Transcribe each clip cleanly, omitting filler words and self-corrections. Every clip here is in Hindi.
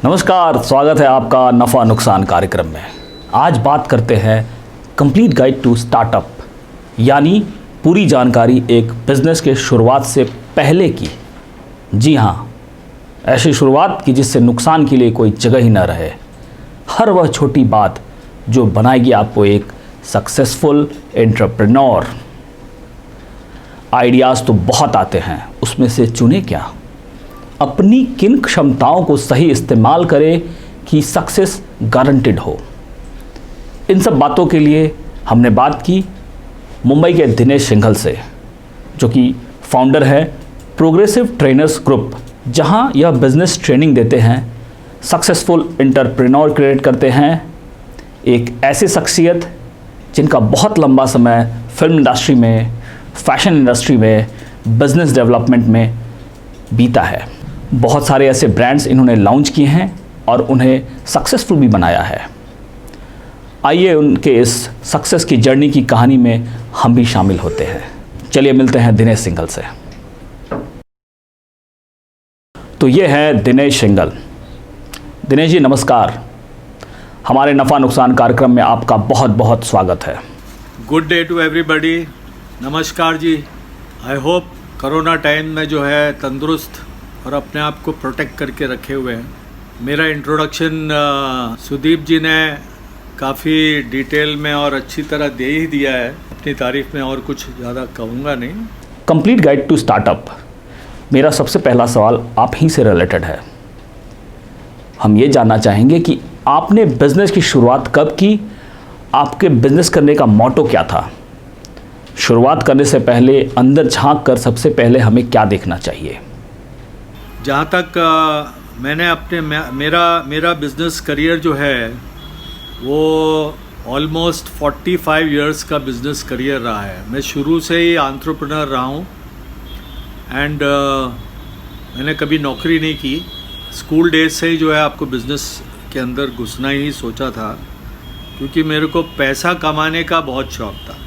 नमस्कार, स्वागत है आपका नफ़ा नुकसान कार्यक्रम में। आज बात करते हैं कंप्लीट गाइड टू स्टार्टअप, यानी पूरी जानकारी एक बिज़नेस के शुरुआत से पहले की। जी हाँ, ऐसी शुरुआत की जिससे नुकसान के लिए कोई जगह ही ना रहे। हर वह छोटी बात जो बनाएगी आपको एक सक्सेसफुल एंटरप्रेन्योर। आइडियाज़ तो बहुत आते हैं, उसमें से चुने क्या, अपनी किन क्षमताओं को सही इस्तेमाल करें कि सक्सेस गारंटेड हो। इन सब बातों के लिए हमने बात की मुंबई के दिनेश सिंघल से, जो कि फाउंडर है प्रोग्रेसिव ट्रेनर्स ग्रुप, जहां यह बिजनेस ट्रेनिंग देते हैं, सक्सेसफुल एंटरप्रेन्योर क्रिएट करते हैं। एक ऐसी शख्सियत जिनका बहुत लंबा समय फिल्म इंडस्ट्री में, फैशन इंडस्ट्री में, बिजनेस डेवलपमेंट में बीता है। बहुत सारे ऐसे ब्रांड्स इन्होंने लॉन्च किए हैं और उन्हें सक्सेसफुल भी बनाया है। आइए उनके इस सक्सेस की जर्नी की कहानी में हम भी शामिल होते हैं। चलिए मिलते हैं दिनेश सिंघल से। तो ये है दिनेश सिंघल। दिनेश जी नमस्कार, हमारे नफ़ा नुकसान कार्यक्रम में आपका बहुत बहुत स्वागत है। Good day to everybody. नमस्कार जी। आई होप कोरोना टाइम में जो है तंदुरुस्त और अपने आप को प्रोटेक्ट करके रखे हुए हैं। मेरा इंट्रोडक्शन सुदीप जी ने काफ़ी डिटेल में और अच्छी तरह दे ही दिया है। अपनी तारीफ में और कुछ ज़्यादा कहूँगा नहीं। कंप्लीट गाइड टू स्टार्टअप, मेरा सबसे पहला सवाल आप ही से रिलेटेड है। हम ये जानना चाहेंगे कि आपने बिजनेस की शुरुआत कब की, आपके बिजनेस करने का मोटो क्या था। शुरुआत करने से पहले अंदर झांक कर सबसे पहले हमें क्या देखना चाहिए। जहाँ तक मैंने अपने मेरा बिज़नेस करियर जो है वो ऑलमोस्ट 45 इयर्स का बिज़नेस करियर रहा है। मैं शुरू से ही एंटरप्रेन्योर रहा हूँ एंड मैंने कभी नौकरी नहीं की। स्कूल डेज से ही जो है आपको बिज़नेस के अंदर घुसना ही सोचा था, क्योंकि मेरे को पैसा कमाने का बहुत शौक़ था।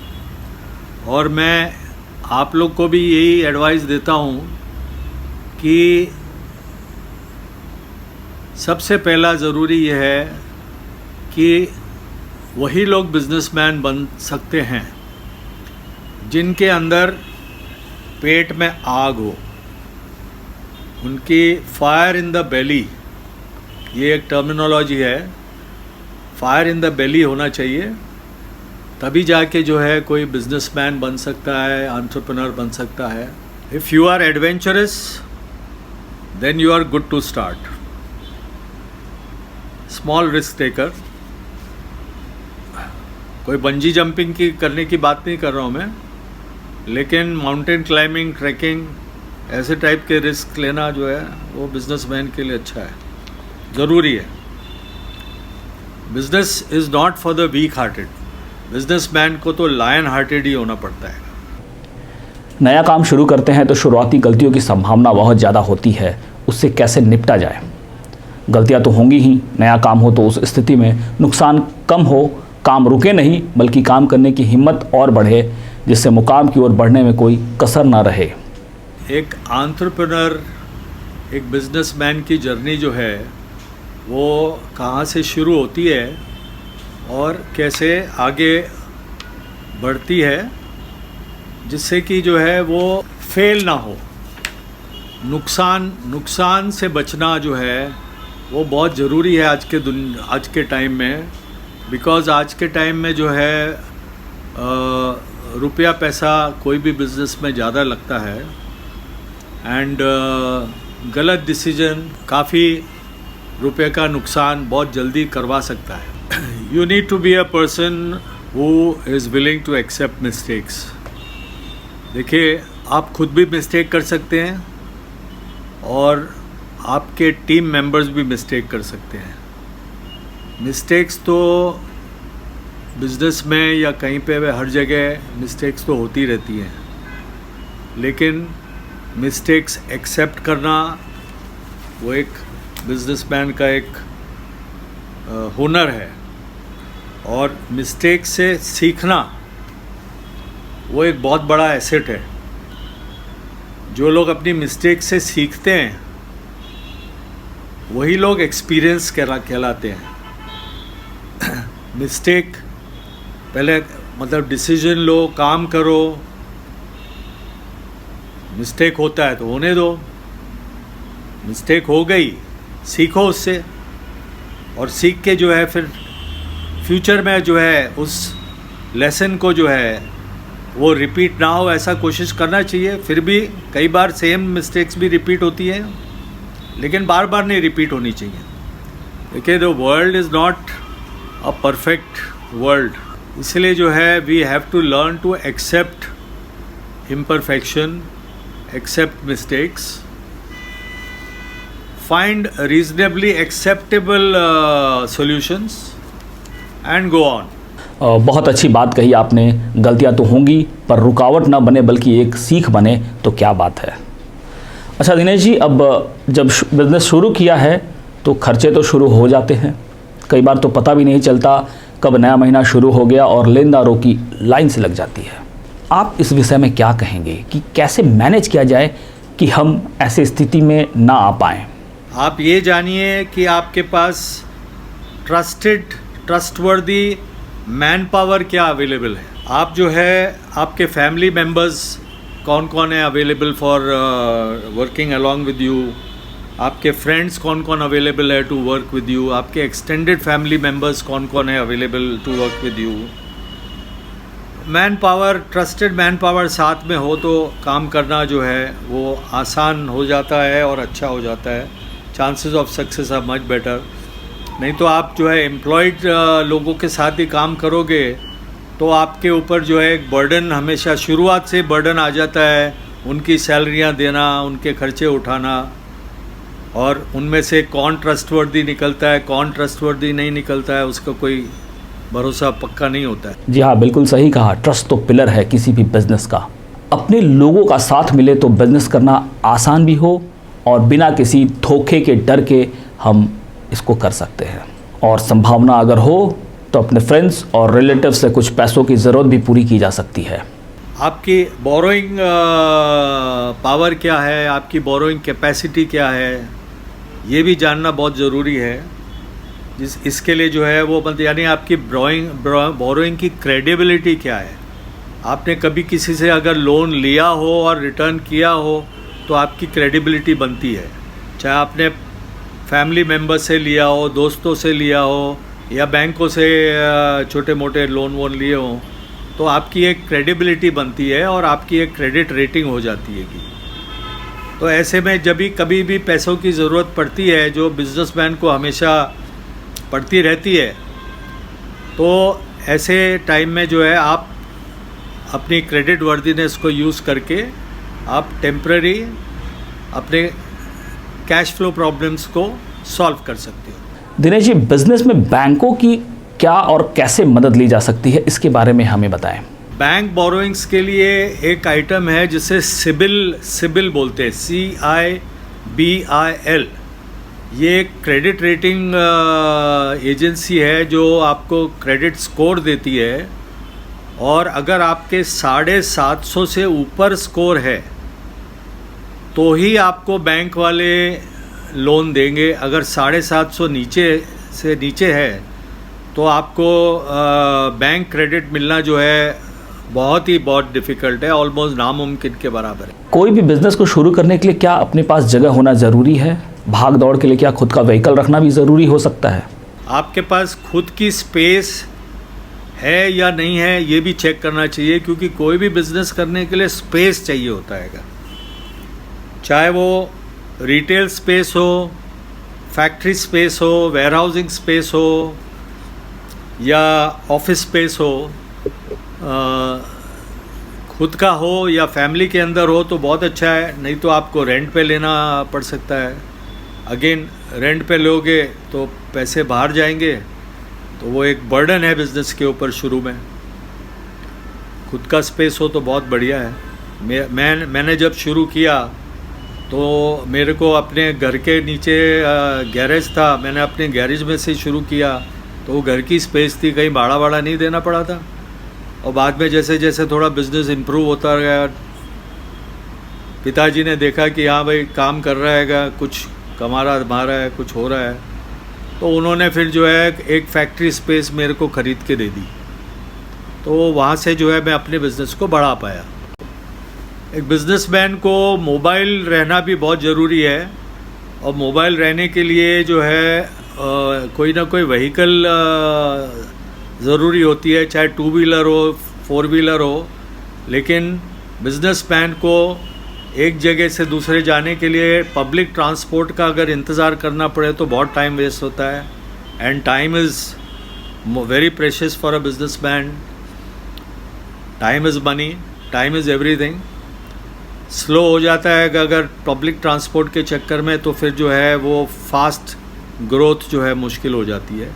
और मैं आप लोग को भी यही एडवाइस देता हूँ कि सबसे पहला ज़रूरी यह है कि वही लोग बिजनेसमैन बन सकते हैं जिनके अंदर पेट में आग हो, उनकी फायर इन द बेली, ये एक टर्मिनोलॉजी है, फायर इन द बेली होना चाहिए। तभी जाके जो है कोई बिजनेसमैन बन सकता है, एंटरप्रेन्योर बन सकता है। If you are adventurous then you are good to start. Small risk taker. कोई बंजी जंपिंग की करने की बात नहीं कर रहा हूँ मैं, लेकिन माउंटेन क्लाइंबिंग, ट्रैकिंग, ऐसे टाइप के रिस्क लेना जो है वो बिजनेसमैन के लिए अच्छा है, ज़रूरी है। Business is not for the week hearted. Businessman को तो लायन हार्टेड ही होना पड़ता है। नया काम शुरू करते हैं तो शुरुआती गलतियों की संभावना बहुत ज़्यादा होती है, उससे कैसे निपटा जाए। गलतियां तो होंगी ही, नया काम हो तो उस स्थिति में नुकसान कम हो, काम रुके नहीं बल्कि काम करने की हिम्मत और बढ़े, जिससे मुकाम की ओर बढ़ने में कोई कसर ना रहे। एक एंटरप्रेन्योर, एक बिजनेसमैन की जर्नी जो है वो कहाँ से शुरू होती है और कैसे आगे बढ़ती है, जिससे कि जो है वो फेल ना हो। नुकसान से बचना जो है वो बहुत ज़रूरी है आज के टाइम में। बिकॉज़ आज के टाइम में जो है रुपया पैसा कोई भी बिज़नेस में ज़्यादा लगता है एंड गलत डिसीजन काफ़ी रुपये का नुकसान बहुत जल्दी करवा सकता है। You need to be a person who is willing to accept mistakes. देखिए, आप खुद भी मिस्टेक कर सकते हैं और आपके टीम मेंबर्स भी मिस्टेक कर सकते हैं। मिस्टेक्स तो बिज़नेस में या कहीं पे हर जगह मिस्टेक्स तो होती रहती हैं, लेकिन मिस्टेक्स एक्सेप्ट करना वो एक बिजनेसमैन का एक हुनर है। और मिस्टेक से सीखना वो एक बहुत बड़ा एसेट है। जो लोग अपनी मिस्टेक से सीखते हैं वही लोग एक्सपीरियंस कहलाते हैं। मिस्टेक पहले मतलब डिसीजन लो, काम करो, मिस्टेक होता है तो होने दो, मिस्टेक हो गई सीखो उससे, और सीख के जो है फिर फ्यूचर में जो है उस लेसन को जो है वो रिपीट ना हो ऐसा कोशिश करना चाहिए। फिर भी कई बार सेम मिस्टेक्स भी रिपीट होती हैं, लेकिन बार बार नहीं रिपीट होनी चाहिए। देखिए, the world is not a perfect world, इसलिए जो है we have to learn to accept imperfection, accept mistakes, find reasonably acceptable solutions and go on. बहुत अच्छी बात कही आपने। गलतियां तो होंगी पर रुकावट ना बने बल्कि एक सीख बने तो क्या बात है। अच्छा दिनेश जी, अब जब बिज़नेस शुरू किया है तो खर्चे तो शुरू हो जाते हैं, कई बार तो पता भी नहीं चलता कब नया महीना शुरू हो गया और लेनदारों की लाइन से लग जाती है। आप इस विषय में क्या कहेंगे कि कैसे मैनेज किया जाए कि हम ऐसी स्थिति में ना आ पाएँ? आप ये जानिए कि आपके पास ट्रस्टवर्दी मैन पावर क्या अवेलेबल है। आप जो है आपके फैमिली मेम्बर्स कौन कौन है available for working along with you, आपके फ्रेंड्स कौन कौन अवेलेबल है टू वर्क विद यू, आपके एक्सटेंडेड फैमिली मेम्बर्स कौन कौन है available to work with you. Manpower, trusted manpower साथ में हो तो काम करना जो है वो आसान हो जाता है और अच्छा हो जाता है। Chances of success are much better. नहीं तो आप जो है एम्प्लॉयड लोगों के साथ ही काम करोगे तो आपके ऊपर जो है एक बर्डन, हमेशा शुरुआत से बर्डन आ जाता है, उनकी सैलरियां देना, उनके खर्चे उठाना, और उनमें से कौन ट्रस्टवर्दी निकलता है कौन ट्रस्टवर्दी नहीं निकलता है उसका कोई भरोसा पक्का नहीं होता है। जी हाँ, बिल्कुल सही कहा। ट्रस्ट तो पिलर है किसी भी बिजनेस का। अपने लोगों का साथ मिले तो बिजनेस करना आसान भी हो और बिना किसी धोखे के डर के हम इसको कर सकते हैं, और संभावना अगर हो तो अपने फ्रेंड्स और रिलेटिव से कुछ पैसों की ज़रूरत भी पूरी की जा सकती है। आपकी बोरोइंग पावर क्या है, आपकी बोरोइंग कैपेसिटी क्या है, ये भी जानना बहुत ज़रूरी है। इसके लिए जो है वो यानी आपकी बोरोइंग की क्रेडिबिलिटी क्या है। आपने कभी किसी से अगर लोन लिया हो और रिटर्न किया हो तो आपकी क्रेडिबिलिटी बनती है, चाहे आपने फैमिली मेम्बर से लिया हो, दोस्तों से लिया हो, या बैंकों से छोटे मोटे लोन वोन लिए हो, तो आपकी एक क्रेडिबिलिटी बनती है और आपकी एक क्रेडिट रेटिंग हो जाती है। तो ऐसे में जब भी कभी भी पैसों की ज़रूरत पड़ती है, जो बिजनेसमैन को हमेशा पड़ती रहती है, तो ऐसे टाइम में जो है आप अपनी क्रेडिट वर्दीनेस को यूज़ करके आप टेम्पररी अपने कैश फ्लो प्रॉब्लम्स को सॉल्व कर सकते हो। दिनेश जी, बिजनेस में बैंकों की क्या और कैसे मदद ली जा सकती है, इसके बारे में हमें बताएं। बैंक बोरोइंग्स के लिए एक आइटम है जिसे सिबिल बोलते हैं, CIBIL। ये एक क्रेडिट रेटिंग एजेंसी है जो आपको क्रेडिट स्कोर देती है, और अगर आपके 750 से ऊपर स्कोर है तो ही आपको बैंक वाले लोन देंगे। अगर 750 से नीचे है तो आपको बैंक क्रेडिट मिलना जो है बहुत डिफ़िकल्ट है, ऑलमोस्ट नामुमकिन के बराबर है। कोई भी बिजनेस को शुरू करने के लिए क्या अपने पास जगह होना ज़रूरी है? भाग दौड़ के लिए क्या खुद का व्हीकल रखना भी ज़रूरी हो सकता है? आपके पास खुद की स्पेस है या नहीं है ये भी चेक करना चाहिए, क्योंकि कोई भी बिजनेस करने के लिए स्पेस चाहिए होता है, चाहे वो रिटेल स्पेस हो, फैक्ट्री स्पेस हो, वेयरहाउसिंग स्पेस हो, या ऑफिस स्पेस हो। खुद का हो या फैमिली के अंदर हो तो बहुत अच्छा है, नहीं तो आपको रेंट पे लेना पड़ सकता है। अगेन रेंट पे लोगे तो पैसे बाहर जाएंगे, तो वो एक बर्डन है बिज़नेस के ऊपर शुरू में। खुद का स्पेस हो तो बहुत बढ़िया है। मैंने जब शुरू किया तो मेरे को अपने घर के नीचे गैरेज था, मैंने अपने गैरेज में से शुरू किया, तो वो घर की स्पेस थी, कहीं भाड़ा नहीं देना पड़ा था। और बाद में जैसे जैसे थोड़ा बिज़नेस इम्प्रूव होता गया, पिताजी ने देखा कि हाँ भाई काम कर रहा है, कुछ कमा रहा है, कुछ हो रहा है। तो उन्होंने फिर जो है एक फैक्ट्री स्पेस मेरे को ख़रीद के दे दी, तो वहाँ से जो है मैं अपने बिज़नेस को बढ़ा पाया। एक बिज़नेसमैन को मोबाइल रहना भी बहुत ज़रूरी है, और मोबाइल रहने के लिए जो है कोई ना कोई व्हीकल ज़रूरी होती है, चाहे 2 व्हीलर हो, 4 व्हीलर हो। लेकिन बिज़नेसमैन को एक जगह से दूसरे जाने के लिए पब्लिक ट्रांसपोर्ट का अगर इंतज़ार करना पड़े तो बहुत टाइम वेस्ट होता है, and time is very precious for a businessman. Time is money, time is everything. Slow हो जाता है अगर पब्लिक ट्रांसपोर्ट के चक्कर में, तो फिर जो है वो फास्ट ग्रोथ जो है मुश्किल हो जाती है।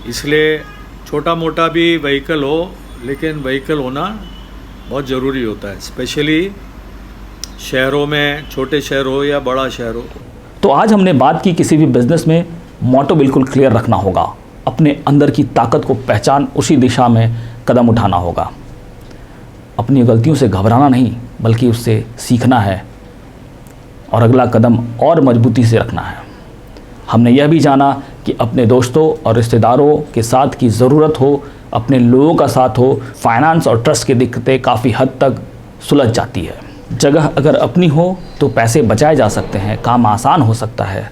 इसलिए छोटा मोटा भी व्हीकल हो, लेकिन व्हीकल होना बहुत ज़रूरी होता है, स्पेशली शहरों में, छोटे शहर हो या बड़ा शहर हो। तो आज हमने बात की किसी भी बिजनेस में मोटो बिल्कुल क्लियर रखना होगा, अपने अंदर की ताकत को पहचान उसी दिशा में कदम उठाना होगा। अपनी गलतियों से घबराना नहीं, बल्कि उससे सीखना है और अगला कदम और मजबूती से रखना है। हमने यह भी जाना कि अपने दोस्तों और रिश्तेदारों के साथ की ज़रूरत हो, अपने लोगों का साथ हो, फाइनेंस और ट्रस्ट की दिक्कतें काफ़ी हद तक सुलझ जाती है। जगह अगर अपनी हो तो पैसे बचाए जा सकते हैं, काम आसान हो सकता है।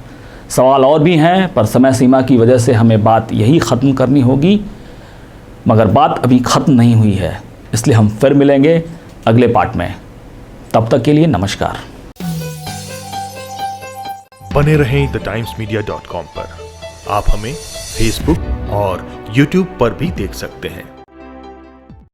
सवाल और भी हैं, पर समय सीमा की वजह से हमें बात यही ख़त्म करनी होगी। मगर बात अभी ख़त्म नहीं हुई है, इसलिए हम फिर मिलेंगे अगले पार्ट में। तब तक के लिए नमस्कार। बने रहें thetimes media.com पर। आप हमें फेसबुक और यूट्यूब पर भी देख सकते हैं।